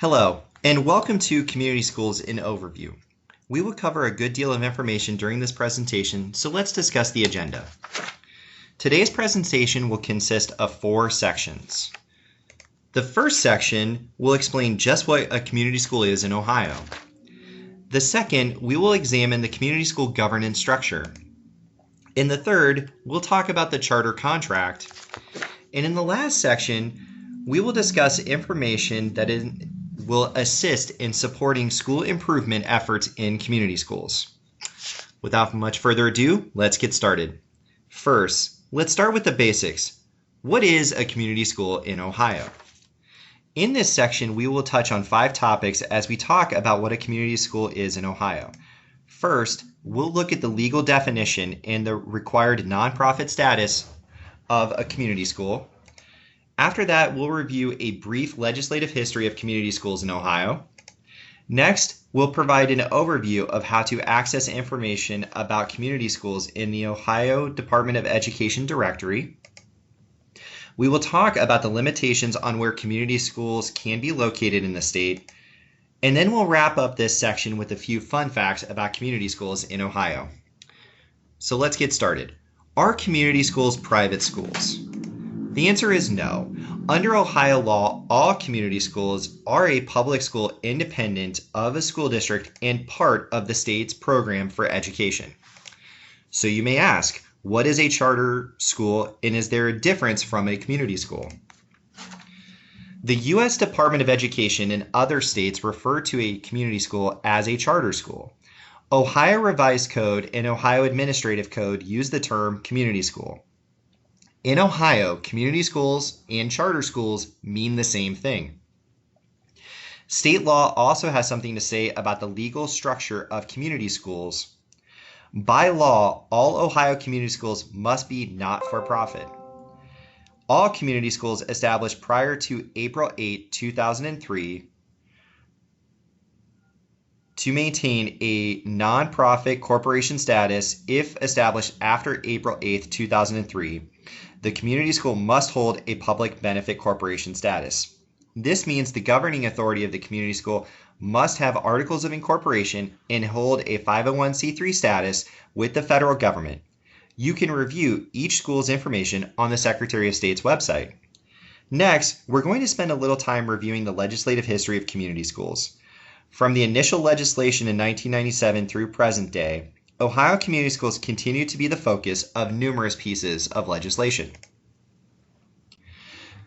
Hello, and welcome to Community Schools in Overview. We will cover a good deal of information during this presentation, so let's discuss the agenda. Today's presentation will consist of 4 sections. The first section will explain just what a community school is in Ohio. The second, we will examine the community school governance structure. In the third, we'll talk about the charter contract. And in the last section, we will discuss information that will assist in supporting school improvement efforts in community schools. Without much further ado, let's get started. First, let's start with the basics. What is a community school in Ohio? In this section, we will touch on 5 topics as we talk about what a community school is in Ohio. First, we'll look at the legal definition and the required nonprofit status of a community school. After that, we'll review a brief legislative history of community schools in Ohio. Next, we'll provide an overview of how to access information about community schools in the Ohio Department of Education directory. We will talk about the limitations on where community schools can be located in the state. And then we'll wrap up this section with a few fun facts about community schools in Ohio. So let's get started. Are community schools private schools? The answer is no. Under Ohio law, all community schools are a public school independent of a school district and part of the state's program for education. So you may ask, what is a charter school and is there a difference from a community school? The U.S. Department of Education and other states refer to a community school as a charter school. Ohio Revised Code and Ohio Administrative Code use the term community school. In Ohio, community schools and charter schools mean the same thing. State law also has something to say about the legal structure of community schools. By law, all Ohio community schools must be not-for-profit. All community schools established prior to April 8, 2003 to maintain a nonprofit corporation status if established after April 8, 2003. The community school must hold a public benefit corporation status. This means the governing authority of the community school must have articles of incorporation and hold a 501c3 status with the federal government. You can review each school's information on the Secretary of State's website. Next, we're going to spend a little time reviewing the legislative history of community schools. From the initial legislation in 1997 through present day, Ohio community schools continue to be the focus of numerous pieces of legislation.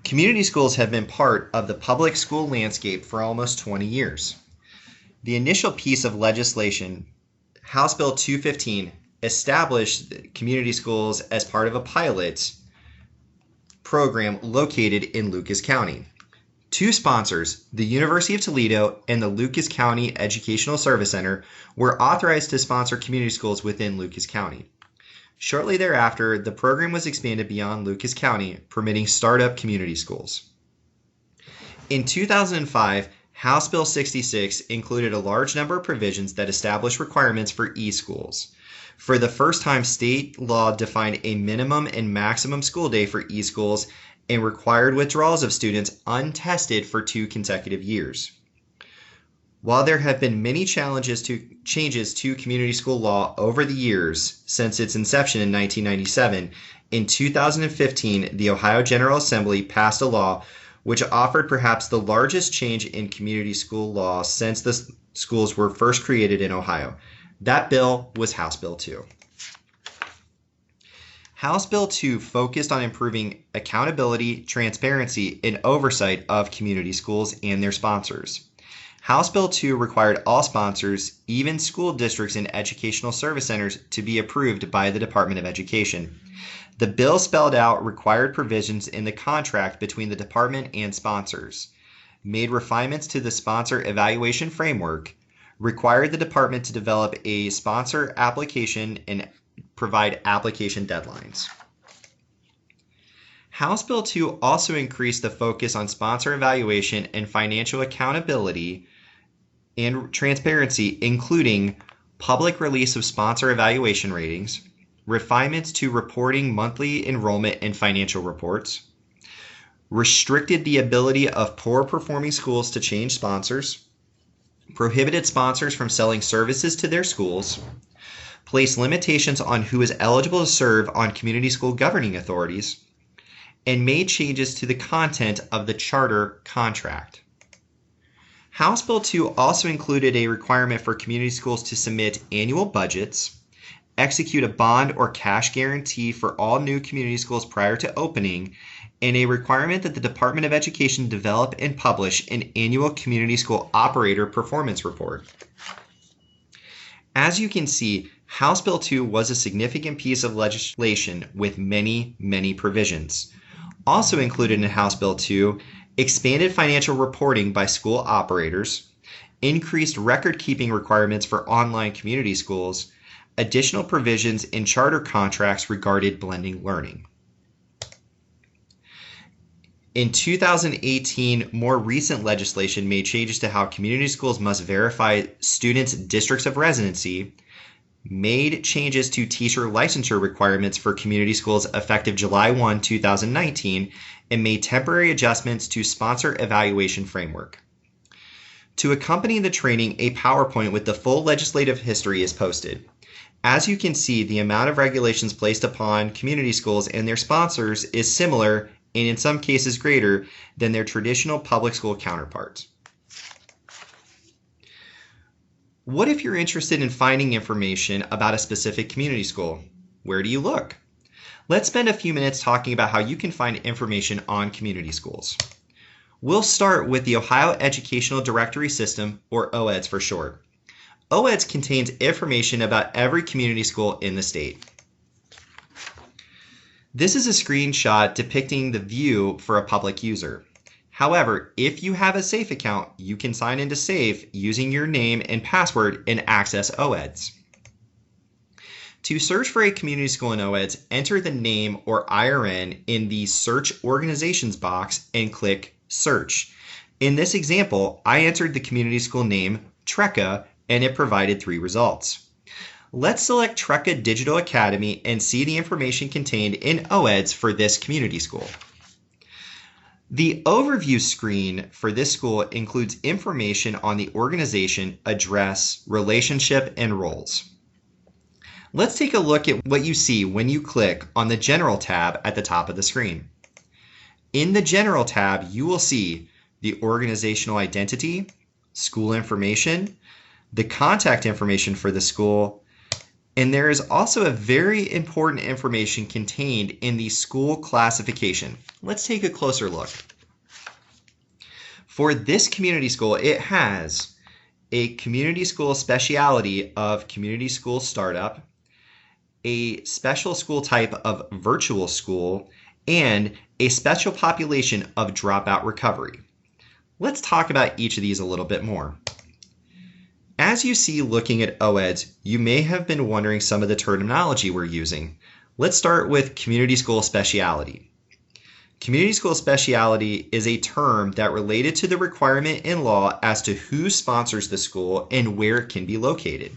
Community schools have been part of the public school landscape for almost 20 years. The initial piece of legislation, House Bill 215, established community schools as part of a pilot program located in Lucas County. 2 sponsors, the University of Toledo and the Lucas County Educational Service Center, were authorized to sponsor community schools within Lucas County. Shortly thereafter, the program was expanded beyond Lucas County, permitting startup community schools. In 2005, House Bill 66 included a large number of provisions that established requirements for e-schools. For the first time, state law defined a minimum and maximum school day for e-schools and required withdrawals of students untested for 2 consecutive years. While there have been many changes to community school law over the years since its inception in 1997, in 2015, the Ohio General Assembly passed a law which offered perhaps the largest change in community school law since the schools were first created in Ohio. That bill was House Bill 2. House Bill 2 focused on improving accountability, transparency, and oversight of community schools and their sponsors. House Bill 2 required all sponsors, even school districts and educational service centers, to be approved by the Department of Education. The bill spelled out required provisions in the contract between the department and sponsors, made refinements to the sponsor evaluation framework, required the department to develop a sponsor application and provide application deadlines. House Bill 2 also increased the focus on sponsor evaluation and financial accountability and transparency, including public release of sponsor evaluation ratings, refinements to reporting monthly enrollment and financial reports, restricted the ability of poor performing schools to change sponsors, prohibited sponsors from selling services to their schools, placed limitations on who is eligible to serve on community school governing authorities, and made changes to the content of the charter contract. House Bill 2 also included a requirement for community schools to submit annual budgets, execute a bond or cash guarantee for all new community schools prior to opening, and a requirement that the Department of Education develop and publish an annual community school operator performance report. As you can see, House Bill 2 was a significant piece of legislation with many, many provisions. Also included in House Bill 2, expanded financial reporting by school operators, increased record-keeping requirements for online community schools, additional provisions in charter contracts regarding blended learning. In 2018, more recent legislation made changes to how community schools must verify students' districts of residency, made changes to teacher licensure requirements for community schools effective July 1, 2019, and made temporary adjustments to sponsor evaluation framework. To accompany the training, a PowerPoint with the full legislative history is posted. As you can see, the amount of regulations placed upon community schools and their sponsors is similar, and in some cases greater, than their traditional public school counterparts. What if you're interested in finding information about a specific community school? Where do you look? Let's spend a few minutes talking about how you can find information on community schools. We'll start with the Ohio Educational Directory System, or OEDS for short. OEDS contains information about every community school in the state. This is a screenshot depicting the view for a public user. However, if you have a SAFE account, you can sign into SAFE using your name and password and access OEDS. To search for a community school in OEDS, enter the name or IRN in the Search Organizations box and click Search. In this example, I entered the community school name, Trecca, and it provided 3 results. Let's select Trecca Digital Academy and see the information contained in OEDS for this community school. The overview screen for this school includes information on the organization, address, relationship, and roles. Let's take a look at what you see when you click on the General tab at the top of the screen. In the General tab, you will see the organizational identity, school information, the contact information for the school, and there is also a very important information contained in the school classification. Let's take a closer look. For this community school, it has a community school specialty of community school startup, a special school type of virtual school, and a special population of dropout recovery. Let's talk about each of these a little bit more. As you see looking at OEDS, you may have been wondering some of the terminology we're using. Let's start with community school specialty. Community school specialty is a term that related to the requirement in law as to who sponsors the school and where it can be located.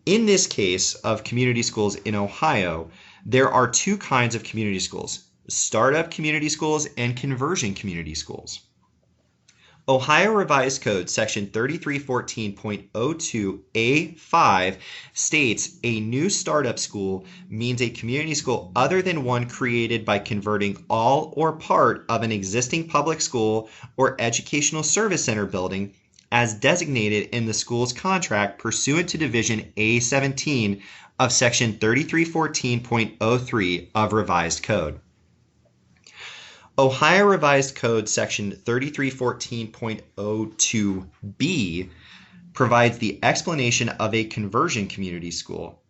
In this case of community schools in Ohio, there are 2 kinds of community schools: startup community schools and conversion community schools. Ohio Revised Code section 3314.02A5 states a new startup school means a community school other than one created by converting all or part of an existing public school or educational service center building as designated in the school's contract pursuant to Division A17 of section 3314.03 of Revised Code. Ohio Revised Code section 3314.02b provides the explanation of a conversion community school.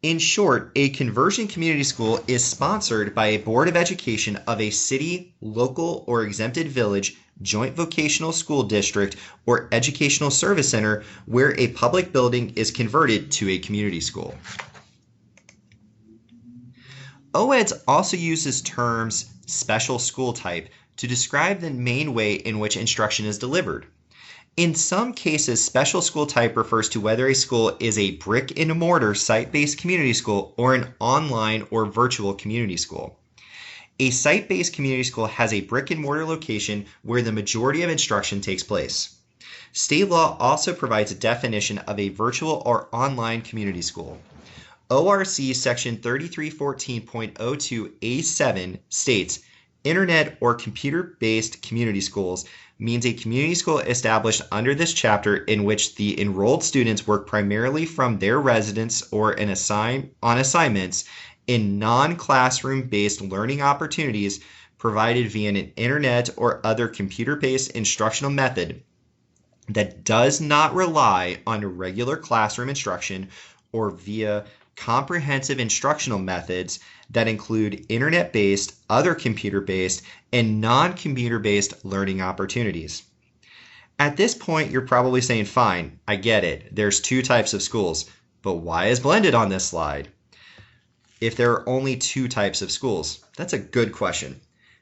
In short, a conversion community school is sponsored by a Board of Education of a city, local, or exempted village, joint vocational school district, or educational service center where a public building is converted to a community school. OEDS also uses terms special school type to describe the main way in which instruction is delivered. In some cases, special school type refers to whether a school is a brick and mortar site-based community school or an online or virtual community school. A site-based community school has a brick and mortar location where the majority of instruction takes place. State law also provides a definition of a virtual or online community school. ORC section 3314.02A7 states, Internet or computer-based community schools means a community school established under this chapter in which the enrolled students work primarily from their residence or on assignments in non-classroom based learning opportunities provided via an internet or other computer-based instructional method that does not rely on regular classroom instruction or via comprehensive instructional methods that include internet-based, other computer-based, and non-computer-based learning opportunities. At this point, you're probably saying, fine, I get it. There's two types of schools, but why is blended on this slide? If there are only two types of schools? That's a good question.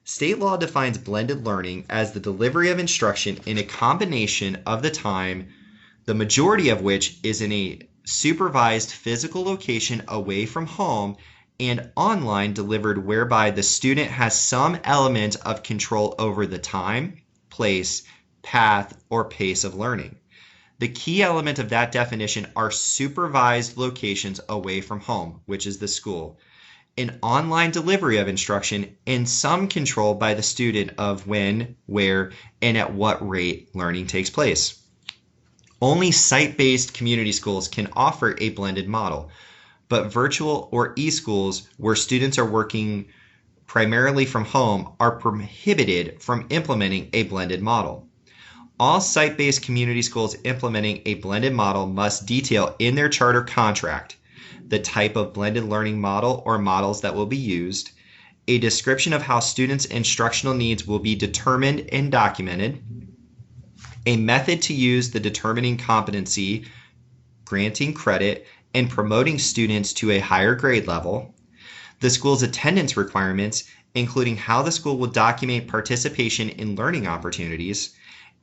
State law defines blended learning as the delivery of instruction in a combination of the time, the majority of which is in a supervised physical location away from home, and online delivered whereby the student has some element of control over the time, place, path, or pace of learning. The key element of that definition are supervised locations away from home, which is the school, an online delivery of instruction, and some control by the student of when, where, and at what rate learning takes place. Only site-based community schools can offer a blended model, but virtual or e-schools where students are working primarily from home are prohibited from implementing a blended model. All site-based community schools implementing a blended model must detail in their charter contract the type of blended learning model or models that will be used, a description of how students' instructional needs will be determined and documented, a method to use the determining competency, granting credit, and promoting students to a higher grade level, the school's attendance requirements, including how the school will document participation in learning opportunities,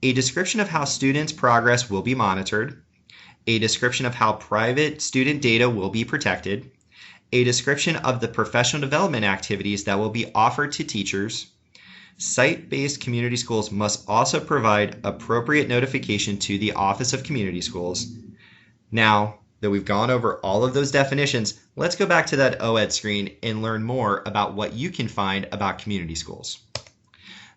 a description of how students' progress will be monitored, a description of how private student data will be protected, a description of the professional development activities that will be offered to teachers. Site-based community schools must also provide appropriate notification to the Office of Community Schools. Now that we've gone over all of those definitions, let's go back to that OED screen and learn more about what you can find about community schools.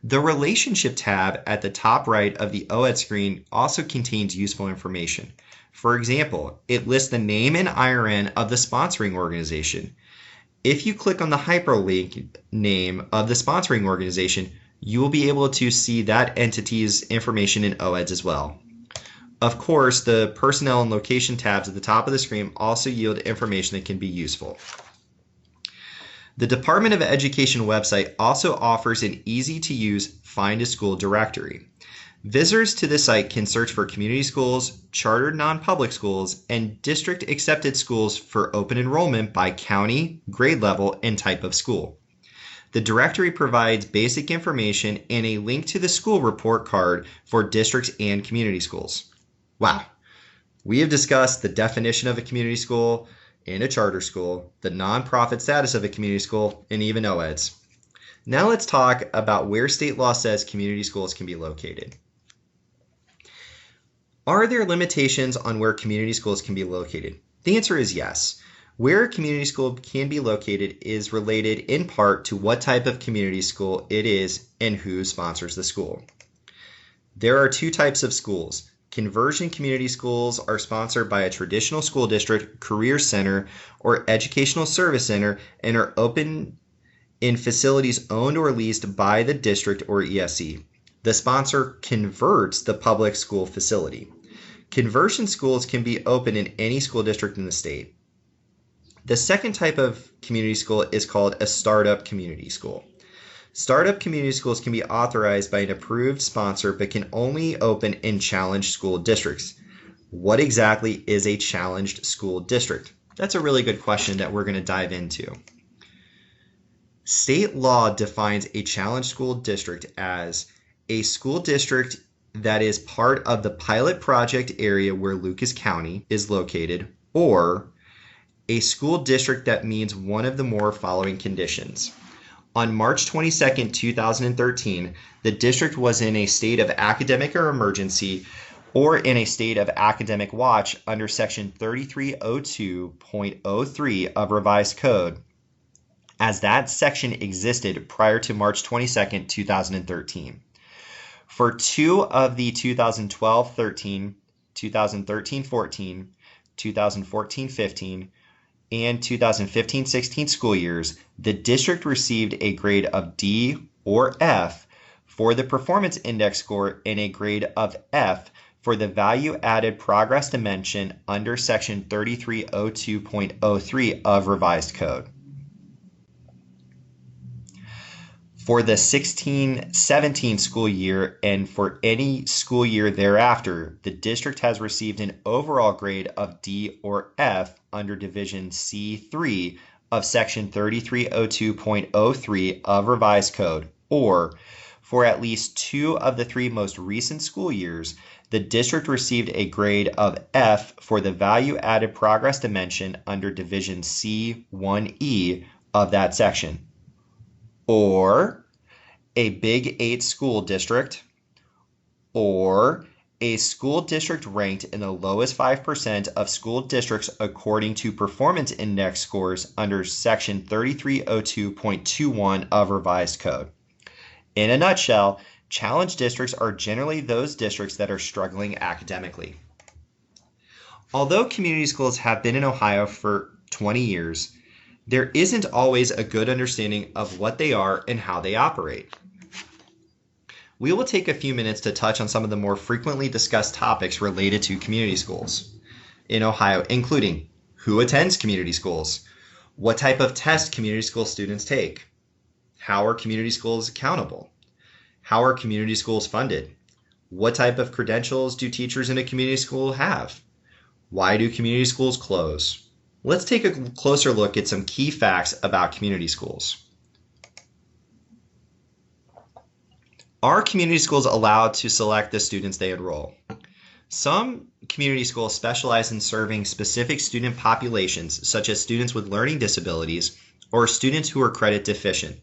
The Relationship tab at the top right of the OED screen also contains useful information. For example, it lists the name and IRN of the sponsoring organization. If you click on the hyperlink name of the sponsoring organization, you will be able to see that entity's information in OEDs as well. Of course, the personnel and location tabs at the top of the screen also yield information that can be useful. The Department of Education website also offers an easy-to-use Find a School directory. Visitors to the site can search for community schools, chartered non-public schools, and district-accepted schools for open enrollment by county, grade level, and type of school. The directory provides basic information and a link to the school report card for districts and community schools. Wow, we have discussed the definition of a community school and a charter school, the nonprofit status of a community school, and even OEDs. Now let's talk about where state law says community schools can be located. Are there limitations on where community schools can be located? The answer is yes. Where a community school can be located is related in part to what type of community school it is and who sponsors the school. There are two types of schools. Conversion community schools are sponsored by a traditional school district, career center, or educational service center and are open in facilities owned or leased by the district or ESE. The sponsor converts the public school facility. Conversion schools can be open in any school district in the state. The second type of community school is called a startup community school. Startup community schools can be authorized by an approved sponsor but can only open in challenged school districts. What exactly is a challenged school district? That's a really good question that we're going to dive into. State law defines a challenged school district as a school district that is part of the pilot project area where Lucas County is located, or a school district that meets one of the more following conditions. On March 22nd, 2013, the district was in a state of academic or emergency or in a state of academic watch under Section 3302.03 of Revised Code, as that section existed prior to March 22nd, 2013. For two of the 2012-13, 2013-14, 2014-15, and 2015-16 school years, the district received a grade of D or F for the performance index score and a grade of F for the value-added progress dimension under Section 3302.03 of Revised Code. For the 16-17 school year and for any school year thereafter, the district has received an overall grade of D or F under Division C3 of Section 3302.03 of Revised Code, or for at least two of the three most recent school years, the district received a grade of F for the value-added progress dimension under Division C1E of that section. Or a Big 8 school district, or a school district ranked in the lowest 5% of school districts according to performance index scores under Section 3302.21 of Revised Code. In a nutshell, challenge districts are generally those districts that are struggling academically. Although community schools have been in Ohio for 20 years, there isn't always a good understanding of what they are and how they operate. We will take a few minutes to touch on some of the more frequently discussed topics related to community schools in Ohio, including who attends community schools, what type of test community school students take, how are community schools accountable, how are community schools funded, what type of credentials do teachers in a community school have, why do community schools close. Let's take a closer look at some key facts about community schools. Are community schools allowed to select the students they enroll? Some community schools specialize in serving specific student populations, such as students with learning disabilities or students who are credit deficient,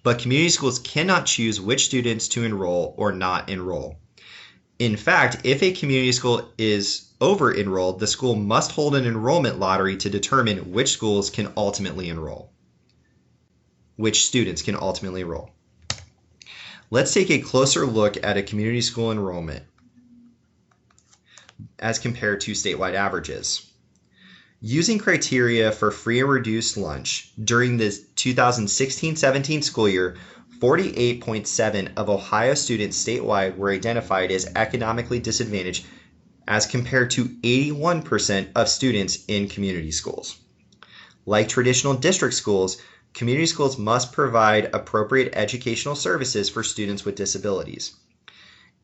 but community schools cannot choose which students to enroll or not enroll. In fact, if a community school is over-enrolled, the school must hold an enrollment lottery to determine which students can ultimately enroll. Let's take a closer look at a community school enrollment as compared to statewide averages. Using criteria for free and reduced lunch during the 2016-17 school year, 48.7% of Ohio students statewide were identified as economically disadvantaged as compared to 81% of students in community schools. Like traditional district schools, community schools must provide appropriate educational services for students with disabilities.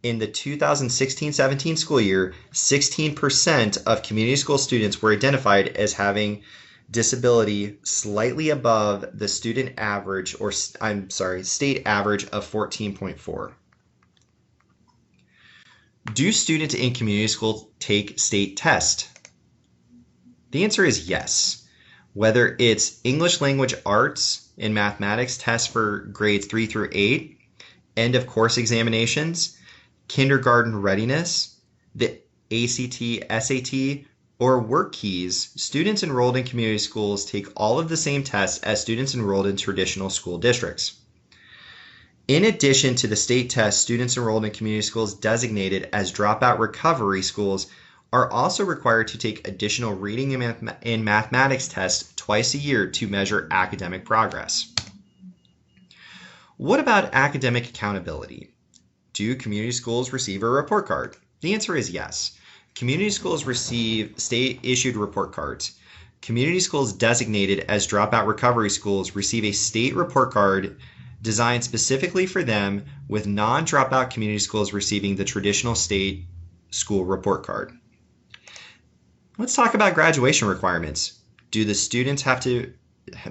In the 2016-17 school year, 16% of community school students were identified as having disability slightly above the state average of 14.4. Do students in community schools take state tests? The answer is yes. Whether it's English language arts and mathematics tests for grades 3 through 8, end of course examinations, kindergarten readiness, the ACT, SAT, or work keys, students enrolled in community schools take all of the same tests as students enrolled in traditional school districts. In addition to the state tests, students enrolled in community schools designated as dropout recovery schools are also required to take additional reading and mathematics tests twice a year to measure academic progress. What about academic accountability? Do community schools receive a report card? The answer is yes. Community schools receive state-issued report cards. Community schools designated as dropout recovery schools receive a state report card designed specifically for them, with non-dropout community schools receiving the traditional state school report card. Let's talk about graduation requirements. Do the students have to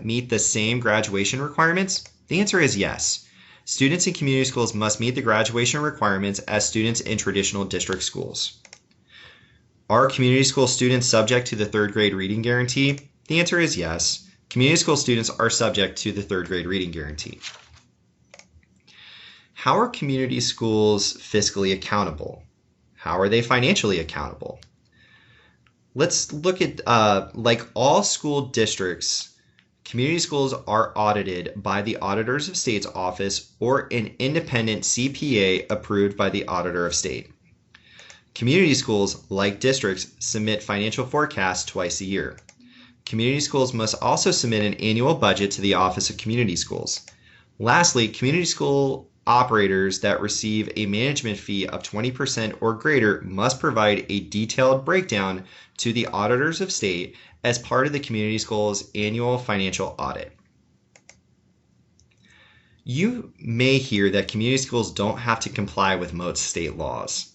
meet the same graduation requirements? The answer is yes. Students in community schools must meet the graduation requirements as students in traditional district schools. Are community school students subject to the third grade reading guarantee? The answer is yes. Community school students are subject to the third grade reading guarantee. How are community schools fiscally accountable? How are they financially accountable? Let's look at, like all school districts, community schools are audited by the Auditors of State's office or an independent CPA approved by the Auditor of State. Community schools, like districts, submit financial forecasts twice a year. Community schools must also submit an annual budget to the Office of Community Schools. Lastly, community school operators that receive a management fee of 20% or greater must provide a detailed breakdown to the Auditors of State as part of the community school's annual financial audit. You may hear that community schools don't have to comply with most state laws.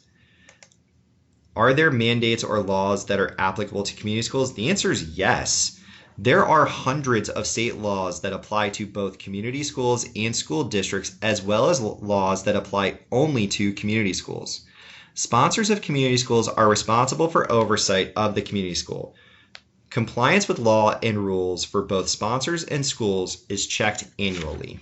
Are there mandates or laws that are applicable to community schools? The answer is yes. There are hundreds of state laws that apply to both community schools and school districts, as well as laws that apply only to community schools. Sponsors of community schools are responsible for oversight of the community school. Compliance with law and rules for both sponsors and schools is checked annually.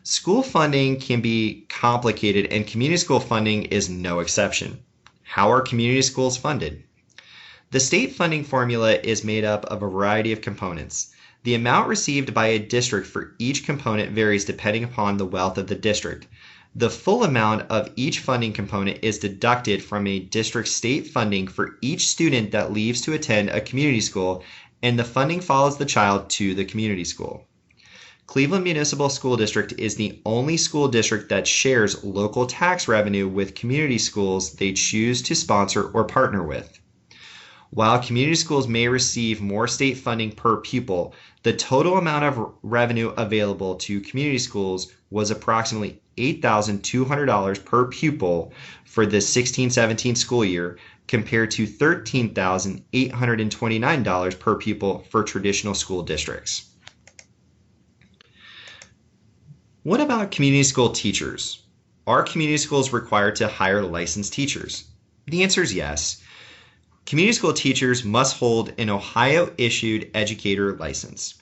School funding can be complicated, and community school funding is no exception. How are community schools funded? The state funding formula is made up of a variety of components. The amount received by a district for each component varies depending upon the wealth of the district. The full amount of each funding component is deducted from a district's state funding for each student that leaves to attend a community school, and the funding follows the child to the community school. Cleveland Municipal School District is the only school district that shares local tax revenue with community schools they choose to sponsor or partner with. While community schools may receive more state funding per pupil, the total amount of revenue available to community schools was approximately $8,200 per pupil for the 16-17 school year, compared to $13,829 per pupil for traditional school districts. What about community school teachers? Are community schools required to hire licensed teachers? The answer is yes. Community school teachers must hold an Ohio-issued educator license.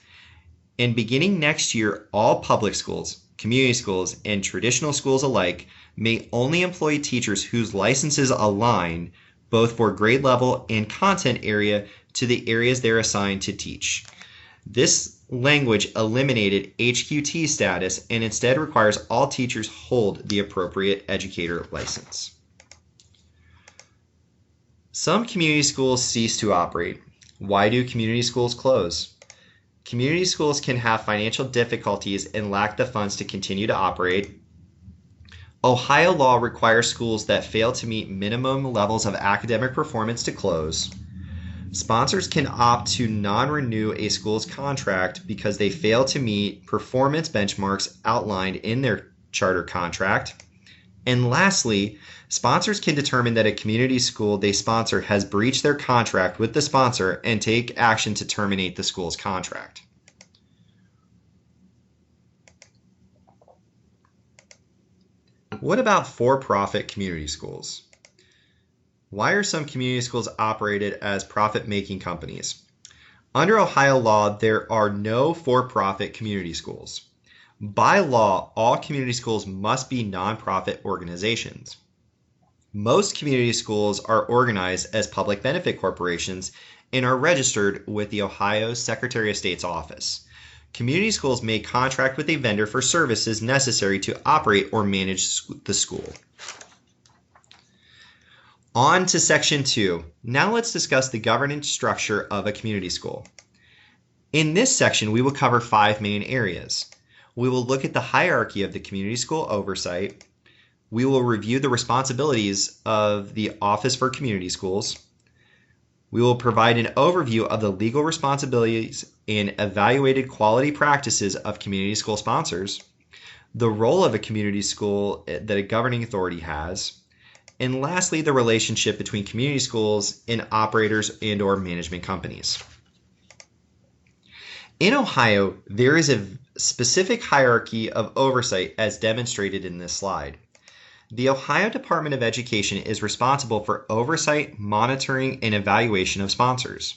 And beginning next year, all public schools, community schools, and traditional schools alike may only employ teachers whose licenses align both for grade level and content area to the areas they're assigned to teach. This language eliminated HQT status and instead requires all teachers hold the appropriate educator license. Some community schools cease to operate. Why do community schools close? Community schools can have financial difficulties and lack the funds to continue to operate. Ohio law requires schools that fail to meet minimum levels of academic performance to close. Sponsors can opt to non-renew a school's contract because they fail to meet performance benchmarks outlined in their charter contract. And lastly, sponsors can determine that a community school they sponsor has breached their contract with the sponsor and take action to terminate the school's contract. What about for-profit community schools? Why are some community schools operated as profit-making companies? Under Ohio law, there are no for-profit community schools. By law, all community schools must be nonprofit organizations. Most community schools are organized as public benefit corporations and are registered with the Ohio Secretary of State's office. Community schools may contract with a vendor for services necessary to operate or manage the school. On to Section 2. Now let's discuss the governance structure of a community school. In this section, we will cover 5 main areas. We will look at the hierarchy of the community school oversight. We will review the responsibilities of the Office for Community Schools. We will provide an overview of the legal responsibilities and evaluated quality practices of community school sponsors, the role of a community school that a governing authority has, and lastly, the relationship between community schools and operators and/or management companies. In Ohio, there is a specific hierarchy of oversight as demonstrated in this slide. The Ohio Department of Education is responsible for oversight, monitoring, and evaluation of sponsors.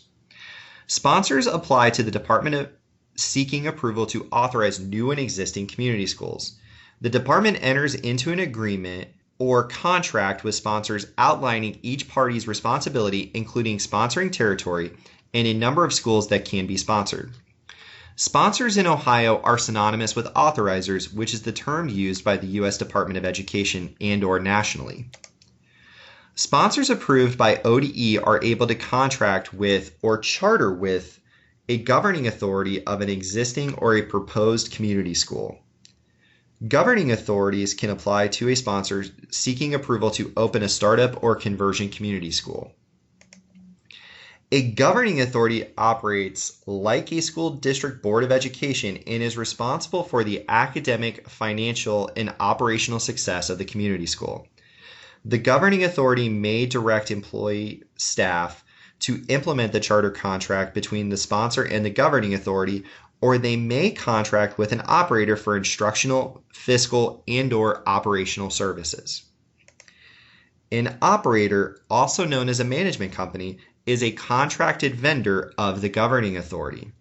Sponsors apply to the department of seeking approval to authorize new and existing community schools. The department enters into an agreement or contract with sponsors outlining each party's responsibility, including sponsoring territory and a number of schools that can be sponsored. Sponsors in Ohio are synonymous with authorizers, which is the term used by the U.S. Department of Education and/or nationally. Sponsors approved by ODE are able to contract with or charter with a governing authority of an existing or a proposed community school. Governing authorities can apply to a sponsor seeking approval to open a startup or conversion community school. A governing authority operates like a school district board of education and is responsible for the academic, financial, and operational success of the community school. The governing authority may direct employee staff to implement the charter contract between the sponsor and the governing authority, or they may contract with an operator for instructional, fiscal, and/or operational services. An operator, also known as a management company, is a contracted vendor of the governing authority.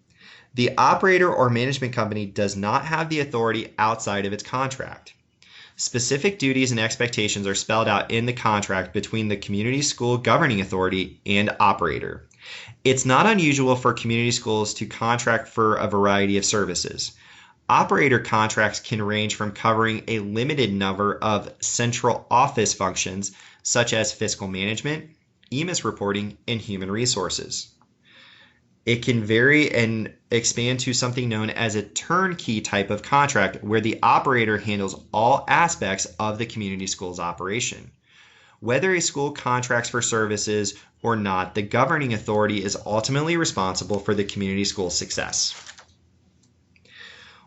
The operator or management company does not have the authority outside of its contract. Specific duties and expectations are spelled out in the contract between the community school governing authority and operator. It's not unusual for community schools to contract for a variety of services. Operator contracts can range from covering a limited number of central office functions, such as fiscal management, EMIS reporting, and human resources. It can vary and expand to something known as a turnkey type of contract, where the operator handles all aspects of the community school's operation. Whether a school contracts for services or not, the governing authority is ultimately responsible for the community school's success.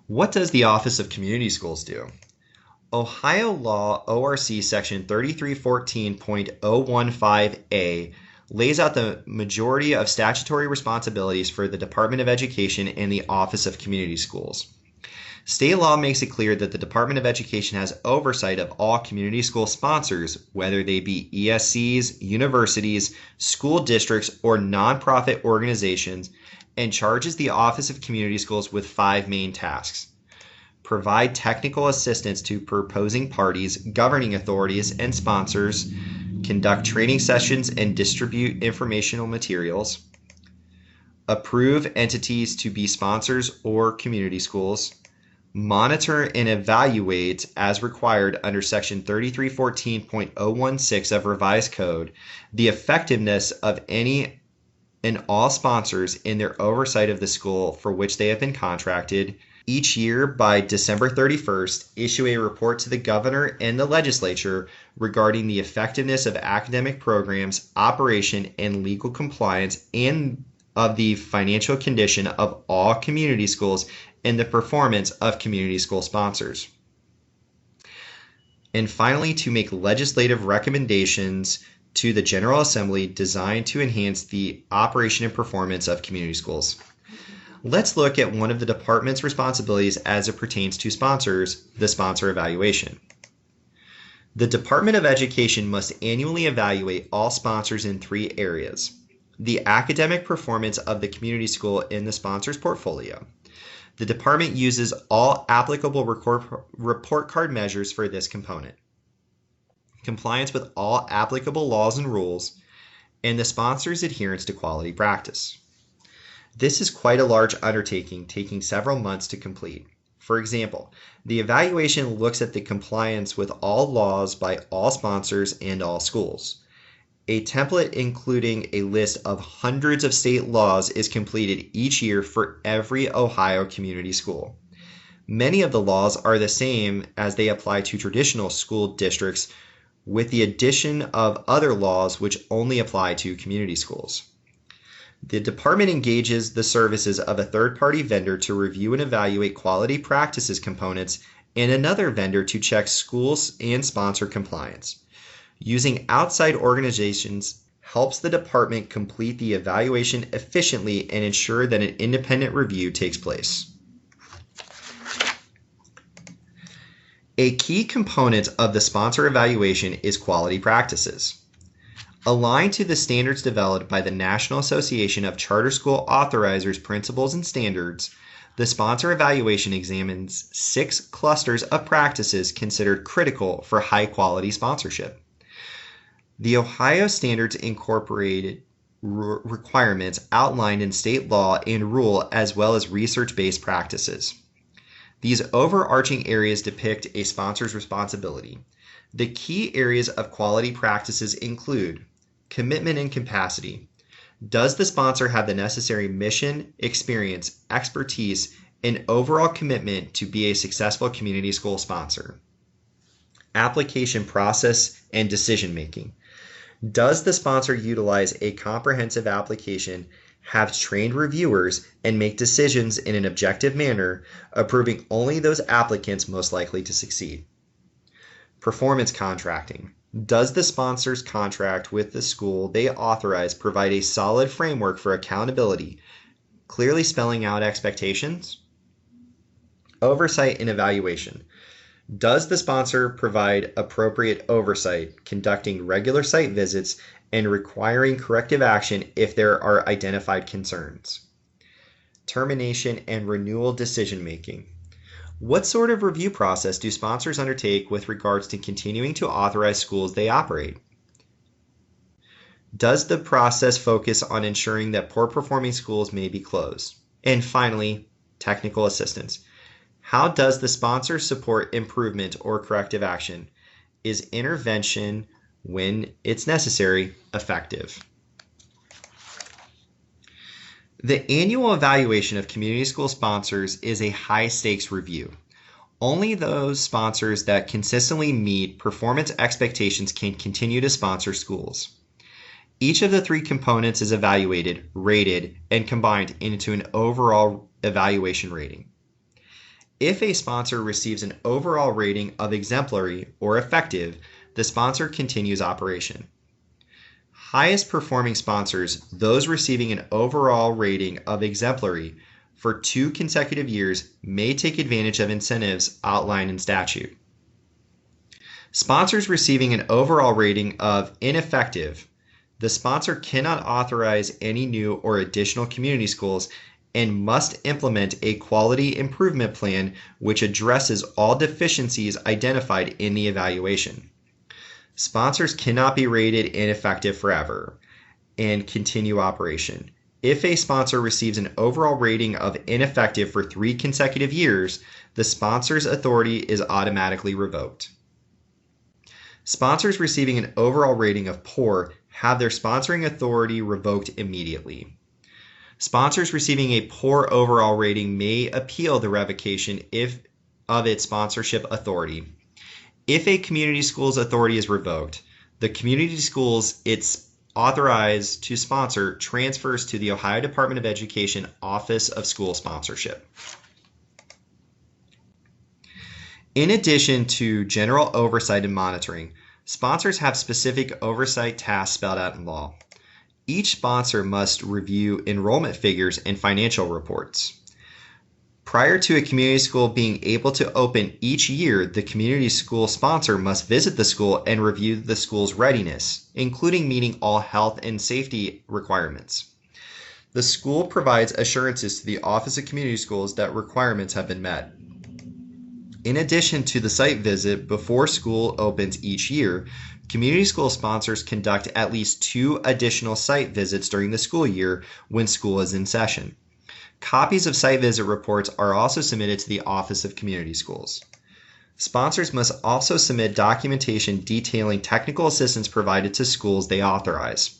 What does the Office of Community Schools do? Ohio Law ORC Section 3314.015A lays out the majority of statutory responsibilities for the Department of Education and the Office of Community Schools. State law makes it clear that the Department of Education has oversight of all community school sponsors, whether they be ESCs, universities, school districts, or nonprofit organizations, and charges the Office of Community Schools with 5 main tasks. Provide technical assistance to proposing parties, governing authorities, and sponsors, conduct training sessions and distribute informational materials, approve entities to be sponsors or community schools, monitor and evaluate as required under Section 3314.016 of Revised Code the effectiveness of any and all sponsors in their oversight of the school for which they have been contracted. Each year by December 31st, issue a report to the governor and the legislature regarding the effectiveness of academic programs, operation, and legal compliance, and of the financial condition of all community schools and the performance of community school sponsors. And finally, to make legislative recommendations to the General Assembly designed to enhance the operation and performance of community schools. Let's look at one of the department's responsibilities as it pertains to sponsors, the sponsor evaluation. The Department of Education must annually evaluate all sponsors in 3 areas: the academic performance of the community school in the sponsor's portfolio. The department uses all applicable report card measures for this component, compliance with all applicable laws and rules, and the sponsor's adherence to quality practice. This is quite a large undertaking, taking several months to complete. For example, the evaluation looks at the compliance with all laws by all sponsors and all schools. A template including a list of hundreds of state laws is completed each year for every Ohio community school. Many of the laws are the same as they apply to traditional school districts, with the addition of other laws which only apply to community schools. The department engages the services of a third-party vendor to review and evaluate quality practices components and another vendor to check schools and sponsor compliance. Using outside organizations helps the department complete the evaluation efficiently and ensure that an independent review takes place. A key component of the sponsor evaluation is quality practices. Aligned to the standards developed by the National Association of Charter School Authorizers Principles and Standards, the sponsor evaluation examines 6 clusters of practices considered critical for high-quality sponsorship. The Ohio standards incorporated requirements outlined in state law and rule as well as research-based practices. These overarching areas depict a sponsor's responsibility. The key areas of quality practices include commitment and capacity. Does the sponsor have the necessary mission, experience, expertise, and overall commitment to be a successful community school sponsor? Application process and decision making. Does the sponsor utilize a comprehensive application, have trained reviewers, and make decisions in an objective manner, approving only those applicants most likely to succeed? Performance contracting. Does the sponsor's contract with the school they authorize provide a solid framework for accountability, clearly spelling out expectations? Oversight and evaluation. Does the sponsor provide appropriate oversight, conducting regular site visits and requiring corrective action if there are identified concerns? Termination and renewal decision making. What sort of review process do sponsors undertake with regards to continuing to authorize schools they operate? Does the process focus on ensuring that poor performing schools may be closed? And finally, technical assistance. How does the sponsor support improvement or corrective action? Is intervention, when it's necessary, effective? The annual evaluation of community school sponsors is a high-stakes review. Only those sponsors that consistently meet performance expectations can continue to sponsor schools. Each of the 3 components is evaluated, rated, and combined into an overall evaluation rating. If a sponsor receives an overall rating of exemplary or effective, the sponsor continues operation. Highest performing sponsors, those receiving an overall rating of exemplary for 2 consecutive years, may take advantage of incentives outlined in statute. Sponsors receiving an overall rating of ineffective, the sponsor cannot authorize any new or additional community schools and must implement a quality improvement plan which addresses all deficiencies identified in the evaluation. Sponsors cannot be rated ineffective forever and continue operation. If a sponsor receives an overall rating of ineffective for 3 consecutive years, the sponsor's authority is automatically revoked. Sponsors receiving an overall rating of poor have their sponsoring authority revoked immediately. Sponsors receiving a poor overall rating may appeal the revocation of its sponsorship authority. If a community school's authority is revoked, the community schools it's authorized to sponsor transfers to the Ohio Department of Education Office of School Sponsorship. In addition to general oversight and monitoring, sponsors have specific oversight tasks spelled out in law. Each sponsor must review enrollment figures and financial reports. Prior to a community school being able to open each year, the community school sponsor must visit the school and review the school's readiness, including meeting all health and safety requirements. The school provides assurances to the Office of Community Schools that requirements have been met. In addition to the site visit before school opens each year, community school sponsors conduct at least 2 additional site visits during the school year when school is in session. Copies of site visit reports are also submitted to the Office of Community Schools. Sponsors must also submit documentation detailing technical assistance provided to schools they authorize.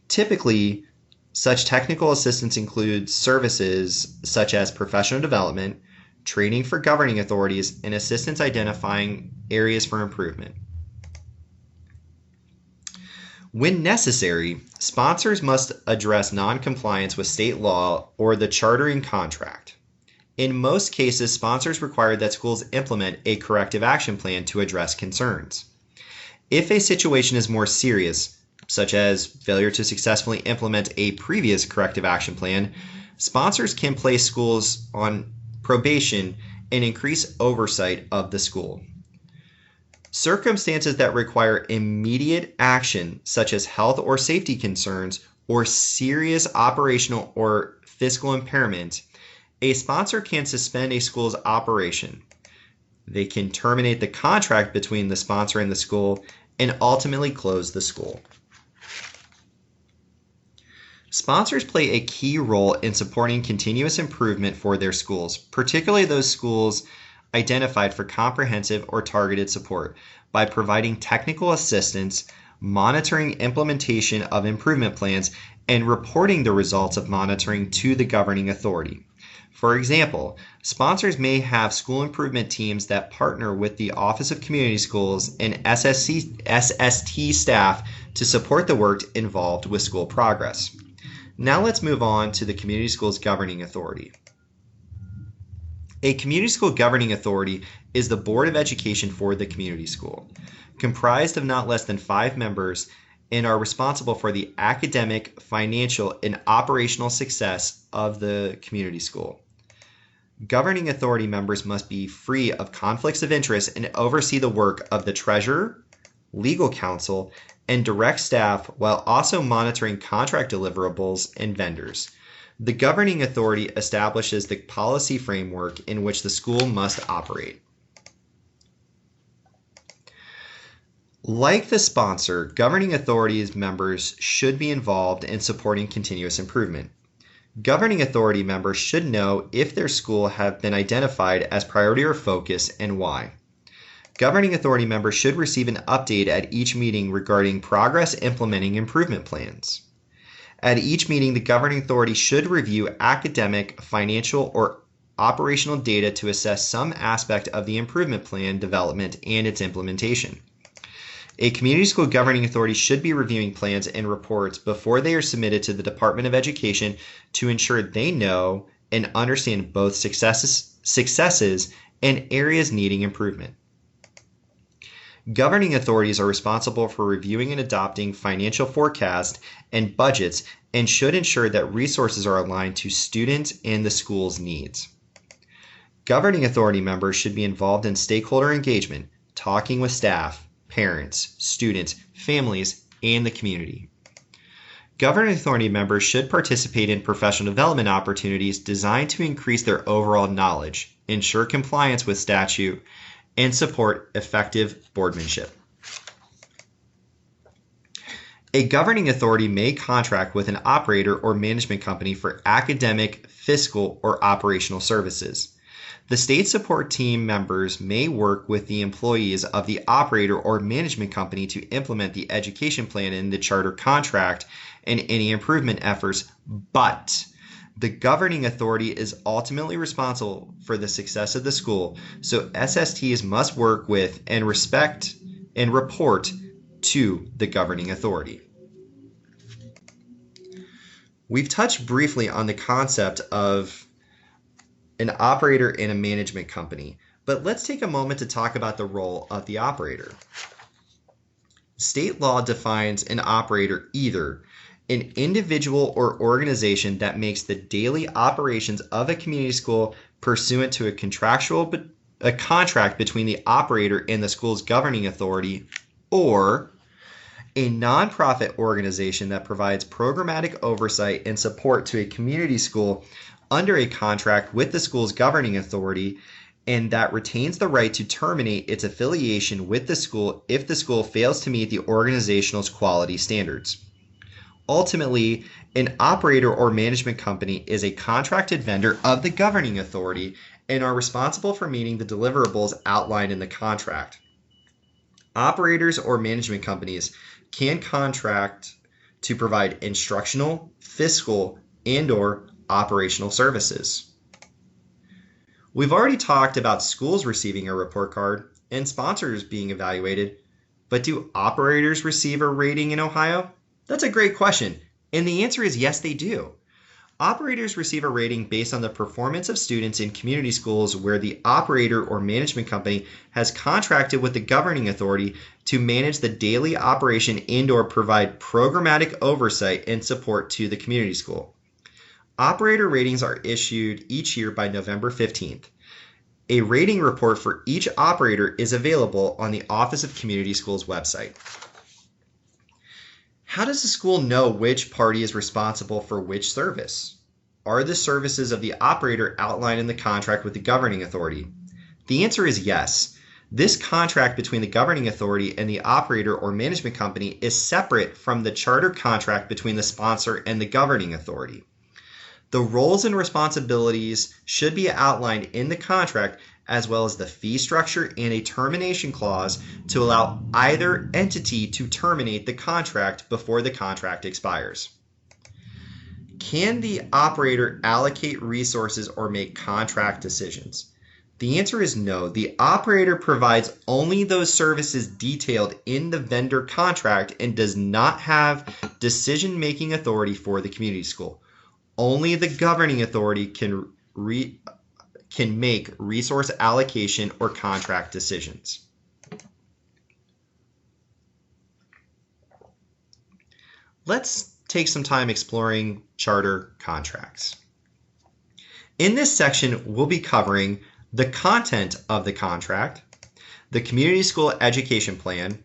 Typically, such technical assistance includes services such as professional development, training for governing authorities, and assistance identifying areas for improvement. When necessary, sponsors must address noncompliance with state law or the chartering contract. In most cases, sponsors require that schools implement a corrective action plan to address concerns. If a situation is more serious, such as failure to successfully implement a previous corrective action plan, sponsors can place schools on probation and increase oversight of the school. Circumstances that require immediate action, such as health or safety concerns or serious operational or fiscal impairment, a sponsor can suspend a school's operation. They can terminate the contract between the sponsor and the school and ultimately close the school. Sponsors play a key role in supporting continuous improvement for their schools, particularly those schools identified for comprehensive or targeted support, by providing technical assistance, monitoring implementation of improvement plans, and reporting the results of monitoring to the governing authority. For example, sponsors may have school improvement teams that partner with the Office of Community Schools and SST staff to support the work involved with school progress. Now let's move on to the Community Schools Governing Authority. A community school governing authority is the Board of Education for the community school, comprised of not less than 5 members, and are responsible for the academic, financial, and operational success of the community school. Governing authority members must be free of conflicts of interest and oversee the work of the treasurer, legal counsel, and direct staff, while also monitoring contract deliverables and vendors. The governing authority establishes the policy framework in which the school must operate. Like the sponsor, governing authorities members should be involved in supporting continuous improvement. Governing authority members should know if their school have been identified as priority or focus and why. Governing authority members should receive an update at each meeting regarding progress implementing improvement plans. At each meeting, the governing authority should review academic, financial, or operational data to assess some aspect of the improvement plan development and its implementation. A community school governing authority should be reviewing plans and reports before they are submitted to the Department of Education to ensure they know and understand both successes and areas needing improvement. Governing authorities are responsible for reviewing and adopting financial forecasts and budgets and should ensure that resources are aligned to students and the school's needs. Governing authority members should be involved in stakeholder engagement, talking with staff, parents, students, families, and the community. Governing authority members should participate in professional development opportunities designed to increase their overall knowledge, ensure compliance with statute, and support effective boardmanship. A governing authority may contract with an operator or management company for academic, fiscal, or operational services. The state support team members may work with the employees of the operator or management company to implement the education plan in the charter contract and any improvement efforts, but the governing authority is ultimately responsible for the success of the school, so SSTs must work with and respect and report to the governing authority. We've touched briefly on the concept of an operator in a management company, but let's take a moment to talk about the role of the operator. State law defines an operator either an individual or organization that makes the daily operations of a community school pursuant to a contract between the operator and the school's governing authority, or a nonprofit organization that provides programmatic oversight and support to a community school under a contract with the school's governing authority, and that retains the right to terminate its affiliation with the school if the school fails to meet the organizational's quality standards. Ultimately, an operator or management company is a contracted vendor of the governing authority and are responsible for meeting the deliverables outlined in the contract. Operators or management companies can contract to provide instructional, fiscal, and/or operational services. We've already talked about schools receiving a report card and sponsors being evaluated, but do operators receive a rating in Ohio? That's a great question, and the answer is yes, they do. Operators receive a rating based on the performance of students in community schools where the operator or management company has contracted with the governing authority to manage the daily operation and/or provide programmatic oversight and support to the community school. Operator ratings are issued each year by November 15th. A rating report for each operator is available on the Office of Community Schools website. How does the school know which party is responsible for which service? Are the services of the operator outlined in the contract with the governing authority? The answer is yes. This contract between the governing authority and the operator or management company is separate from the charter contract between the sponsor and the governing authority. The roles and responsibilities should be outlined in the contract, as well as the fee structure and a termination clause to allow either entity to terminate the contract before the contract expires. Can the operator allocate resources or make contract decisions? The answer is no. The operator provides only those services detailed in the vendor contract and does not have decision-making authority for the community school. Only the governing authority can make resource allocation or contract decisions. Let's take some time exploring charter contracts. In this section, we'll be covering the content of the contract, the community school education plan,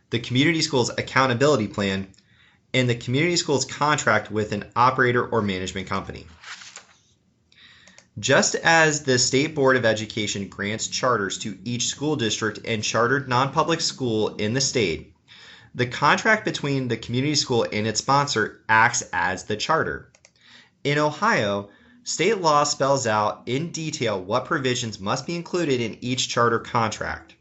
the community school's accountability plan, and the community school's contract with an operator or management company. Just as the State Board of Education grants charters to each school district and chartered non-public school in the state, the contract between the community school and its sponsor acts as the charter. In Ohio, state law spells out in detail what provisions must be included in each charter contract.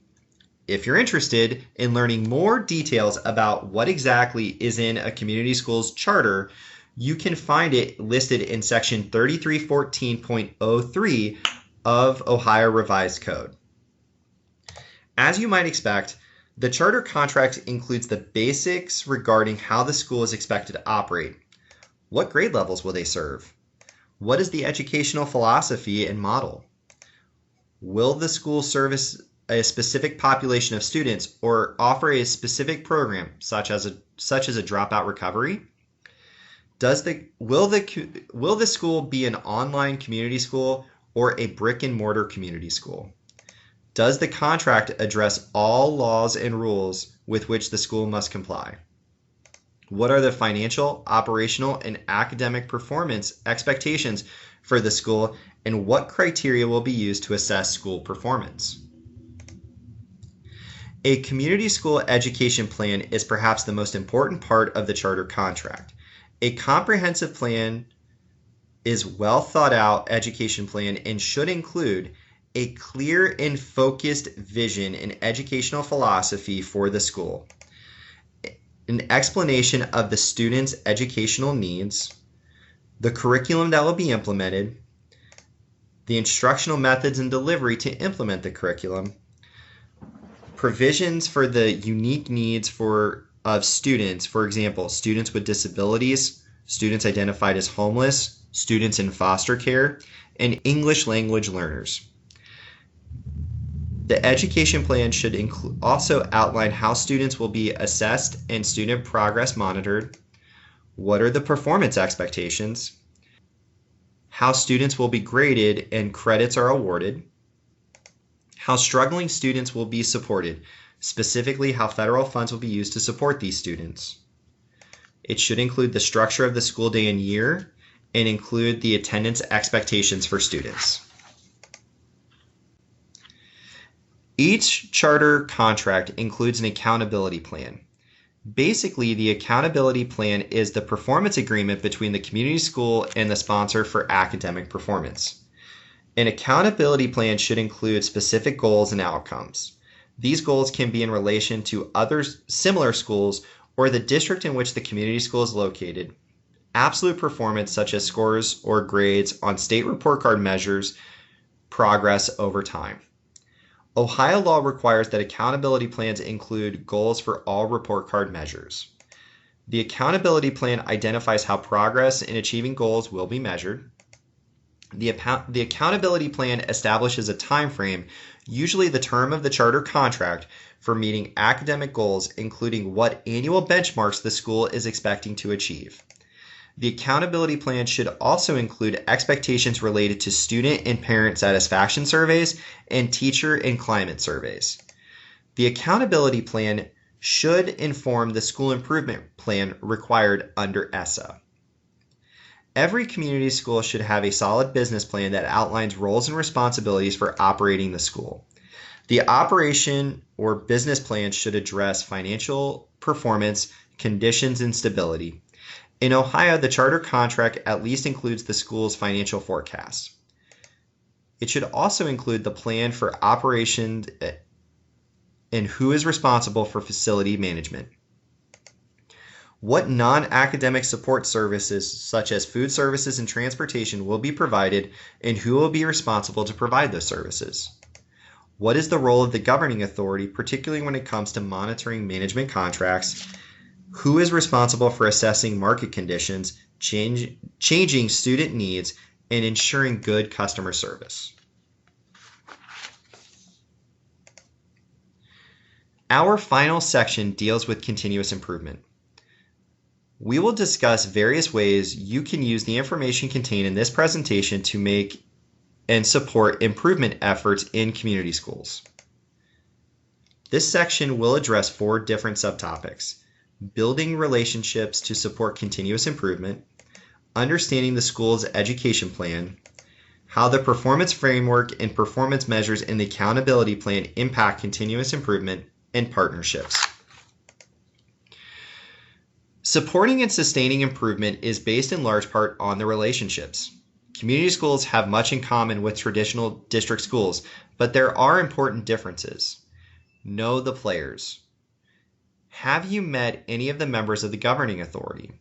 If you're interested in learning more details about what exactly is in a community school's charter, you can find it listed in section 3314.03 of Ohio Revised Code. As you might expect, the charter contract includes the basics regarding how the school is expected to operate. What grade levels will they serve? What is the educational philosophy and model? Will the school service a specific population of students or offer a specific program such as a dropout recovery? Will the school be an online community school or a brick and mortar community school? Does the contract address all laws and rules with which the school must comply? What are the financial, operational, and academic performance expectations for the school, and what criteria will be used to assess school performance? A community school education plan is perhaps the most important part of the charter contract. A comprehensive plan is well thought out education plan and should include a clear and focused vision and educational philosophy for the school, an explanation of the students' educational needs, the curriculum that will be implemented, the instructional methods and delivery to implement the curriculum, provisions for the unique needs of students, for example, students with disabilities, students identified as homeless, students in foster care, and English language learners. The education plan should also outline how students will be assessed and student progress monitored, what are the performance expectations, how students will be graded and credits are awarded, how struggling students will be supported, specifically how federal funds will be used to support these students. It should include the structure of the school day and year and include the attendance expectations for students. Each charter contract includes an accountability plan. Basically, the accountability plan is the performance agreement between the community school and the sponsor for academic performance. An accountability plan should include specific goals and outcomes. These goals can be in relation to other similar schools or the district in which the community school is located. Absolute performance, such as scores or grades on state report card measures, progress over time. Ohio law requires that accountability plans include goals for all report card measures. The accountability plan identifies how progress in achieving goals will be measured. The accountability plan establishes a time frame, usually the term of the charter contract, for meeting academic goals, including what annual benchmarks the school is expecting to achieve. The accountability plan should also include expectations related to student and parent satisfaction surveys and teacher and climate surveys. The accountability plan should inform the school improvement plan required under ESSA. Every community school should have a solid business plan that outlines roles and responsibilities for operating the school. The operation or business plan should address financial performance, conditions, and stability. In Ohio, the charter contract at least includes the school's financial forecast. It should also include the plan for operations and who is responsible for facility management. What non-academic support services, such as food services and transportation, will be provided, and who will be responsible to provide those services? What is the role of the governing authority, particularly when it comes to monitoring management contracts? Who is responsible for assessing market conditions, changing student needs, and ensuring good customer service? Our final section deals with continuous improvement. We will discuss various ways you can use the information contained in this presentation to make and support improvement efforts in community schools. This section will address 4 different subtopics: building relationships to support continuous improvement, understanding the school's education plan, how the performance framework and performance measures in the accountability plan impact continuous improvement, and partnerships. Supporting and sustaining improvement is based in large part on the relationships. Community schools have much in common with traditional district schools, but there are important differences. Know the players. Have you met any of the members of the governing authority?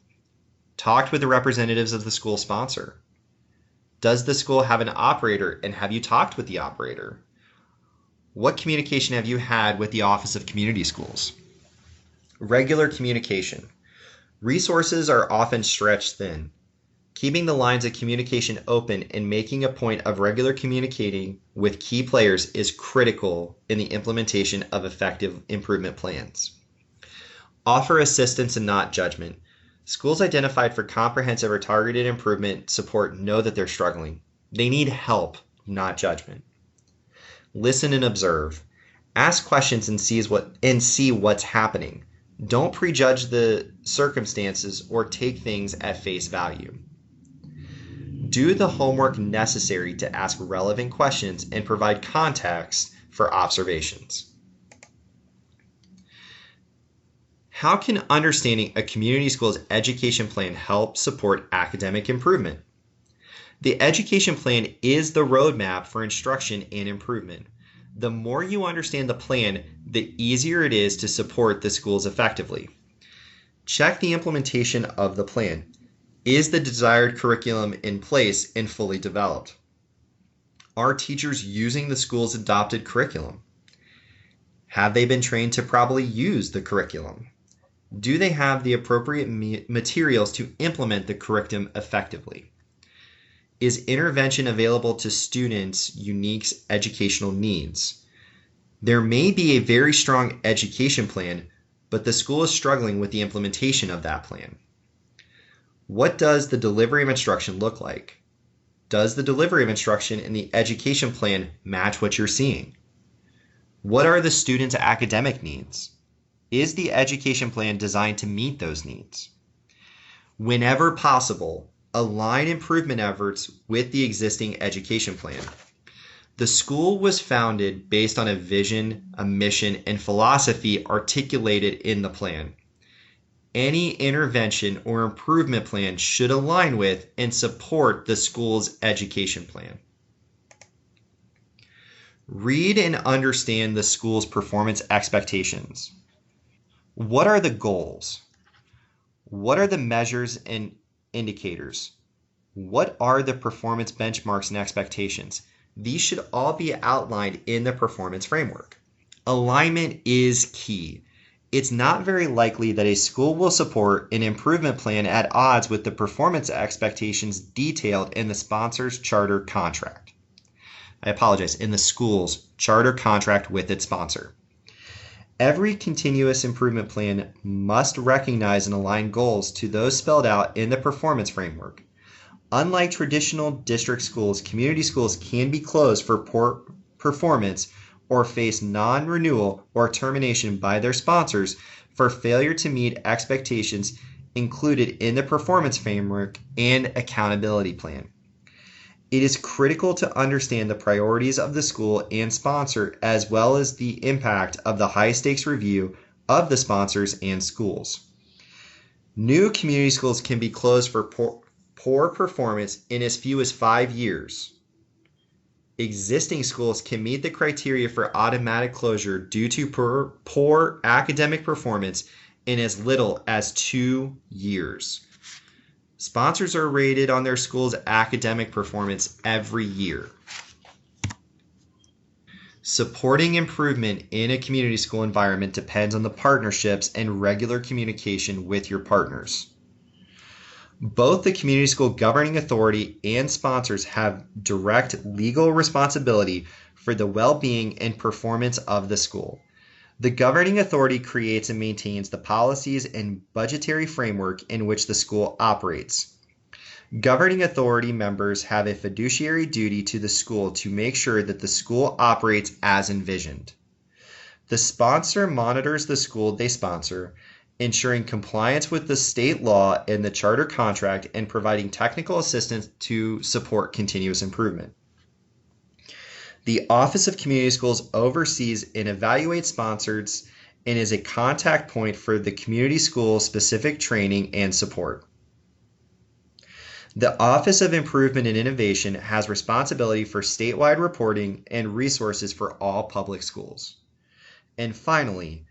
Talked with the representatives of the school sponsor? Does the school have an operator, and have you talked with the operator? What communication have you had with the Office of Community Schools? Regular communication. Resources are often stretched thin. Keeping the lines of communication open and making a point of regular communicating with key players is critical in the implementation of effective improvement plans. Offer assistance and not judgment. Schools identified for comprehensive or targeted improvement support know that they're struggling. They need help, not judgment. Listen and observe. Ask questions and see what's happening. Don't prejudge the circumstances or take things at face value. Do the homework necessary to ask relevant questions and provide context for observations. How can understanding a community school's education plan help support academic improvement? The education plan is the roadmap for instruction and improvement. The more you understand the plan, the easier it is to support the schools effectively. Check the implementation of the plan. Is the desired curriculum in place and fully developed? Are teachers using the school's adopted curriculum? Have they been trained to properly use the curriculum? Do they have the appropriate materials to implement the curriculum effectively? Is intervention available to students' unique educational needs? There may be a very strong education plan, but the school is struggling with the implementation of that plan. What does the delivery of instruction look like? Does the delivery of instruction in the education plan match what you're seeing? What are the students' academic needs? Is the education plan designed to meet those needs? Whenever possible, align improvement efforts with the existing education plan. The school was founded based on a vision, a mission, and philosophy articulated in the plan. Any intervention or improvement plan should align with and support the school's education plan. Read and understand the school's performance expectations. What are the goals? What are the measures and indicators? What are the performance benchmarks and expectations? These should all be outlined in the performance framework. Alignment is key. It's not very likely that a school will support an improvement plan at odds with the performance expectations detailed in the sponsor's charter contract. In the school's charter contract with its sponsor. Every continuous improvement plan must recognize and align goals to those spelled out in the performance framework. Unlike traditional district schools, community schools can be closed for poor performance or face non-renewal or termination by their sponsors for failure to meet expectations included in the performance framework and accountability plan. It is critical to understand the priorities of the school and sponsor, as well as the impact of the high-stakes review of the sponsors and schools. New community schools can be closed for poor performance in as few as 5 years. Existing schools can meet the criteria for automatic closure due to poor academic performance in as little as 2 years. Sponsors are rated on their school's academic performance every year. Supporting improvement in a community school environment depends on the partnerships and regular communication with your partners. Both the community school governing authority and sponsors have direct legal responsibility for the well-being and performance of the school. The governing authority creates and maintains the policies and budgetary framework in which the school operates. Governing authority members have a fiduciary duty to the school to make sure that the school operates as envisioned. The sponsor monitors the school they sponsor, ensuring compliance with the state law and the charter contract, and providing technical assistance to support continuous improvement. The Office of Community Schools oversees and evaluates sponsors and is a contact point for the community school specific training and support. The Office of Improvement and Innovation has responsibility for statewide reporting and resources for all public schools. And finally,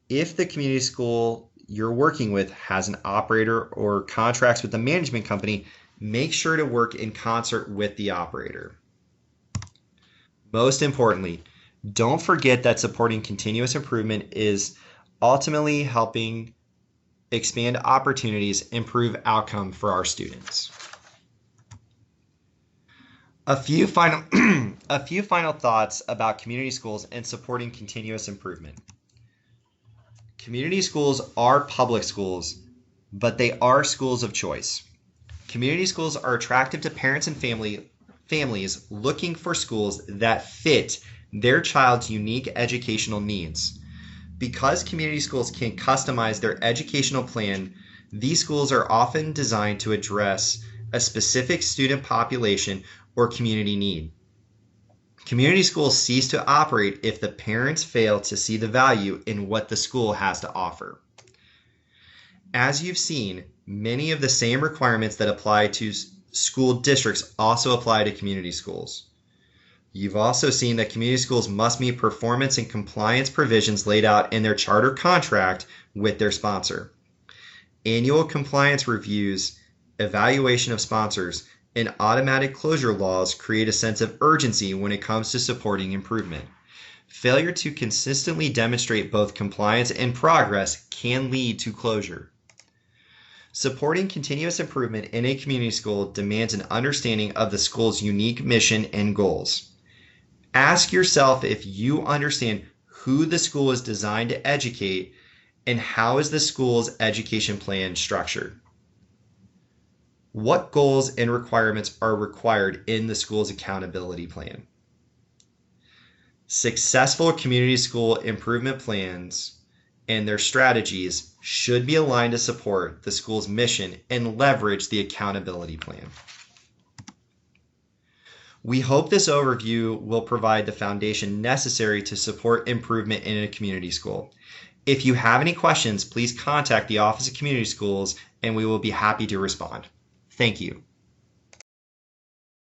if the community school you're working with has an operator or contracts with a management company, make sure to work in concert with the operator. Most importantly, don't forget that supporting continuous improvement is ultimately helping expand opportunities, improve outcome for our students. A few final thoughts about community schools and supporting continuous improvement. Community schools are public schools, but they are schools of choice. Community schools are attractive to parents and families looking for schools that fit their child's unique educational needs. Because community schools can customize their educational plan, these schools are often designed to address a specific student population or community need. Community schools cease to operate if the parents fail to see the value in what the school has to offer. As you've seen, many of the same requirements that apply to school districts also apply to community schools. You've also seen that community schools must meet performance and compliance provisions laid out in their charter contract with their sponsor. Annual compliance reviews, evaluation of sponsors, and automatic closure laws create a sense of urgency when it comes to supporting improvement. Failure to consistently demonstrate both compliance and progress can lead to closure. Supporting continuous improvement in a community school demands an understanding of the school's unique mission and goals. Ask yourself if you understand who the school is designed to educate and how is the school's education plan structured. What goals and requirements are required in the school's accountability plan? Successful community school improvement plans and their strategies should be aligned to support the school's mission and leverage the accountability plan. We hope this overview will provide the foundation necessary to support improvement in a community school. If you have any questions, please contact the Office of Community Schools and we will be happy to respond. Thank you.